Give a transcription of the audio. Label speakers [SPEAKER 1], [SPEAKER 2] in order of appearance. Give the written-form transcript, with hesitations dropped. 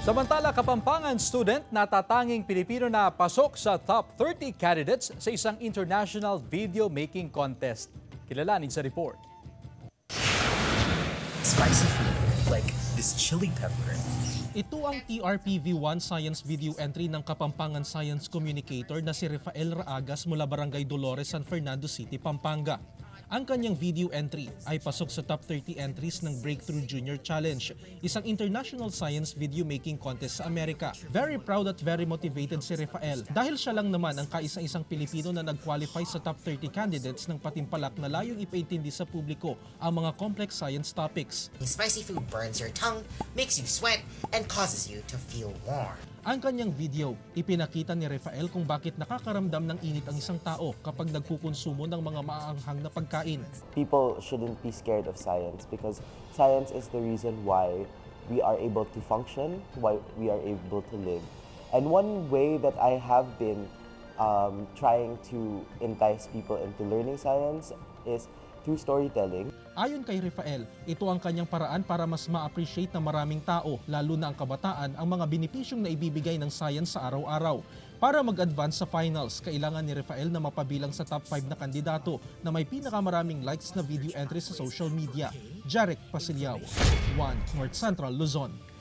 [SPEAKER 1] Samantala, Kapampangan student natatanging Pilipino na pasok sa top 30 candidates sa isang international video making contest. Kilalanin sa report.
[SPEAKER 2] Spicy food, like this chili pepper.
[SPEAKER 3] Ito ang TRPV1 Science Video Entry ng Kapampangan Science Communicator na si Rafael Raagas mula Barangay Dolores, San Fernando City, Pampanga. Ang kanyang video entry ay pasok sa top 30 entries ng Breakthrough Junior Challenge, isang international science video making contest sa Amerika. Very proud at very motivated si Rafael dahil siya lang naman ang kaisa-isang Pilipino na nag-qualify sa top 30 candidates ng patimpalak na layong ipaintindi sa publiko ang mga complex science topics.
[SPEAKER 2] Spicy food burns your tongue, makes you sweat, and causes you to feel warm.
[SPEAKER 3] Ang kanyang video, ipinakita ni Rafael kung bakit nakakaramdam ng init ang isang tao kapag nagkukonsumo ng mga maaanghang na pagkain.
[SPEAKER 4] People shouldn't be scared of science because science is the reason why we are able to function, why we are able to live. And one way that I have been trying to entice people into learning science is through storytelling.
[SPEAKER 3] Ayon kay Rafael, ito ang kanyang paraan para mas ma-appreciate ng maraming tao, lalo na ang kabataan, ang mga benepisyong na ibibigay ng science sa araw-araw. Para mag-advance sa finals, kailangan ni Rafael na mapabilang sa top 5 na kandidato na may pinakamaraming likes na video entry sa social media. Jarek Pasiliao, 1 North Central, Luzon.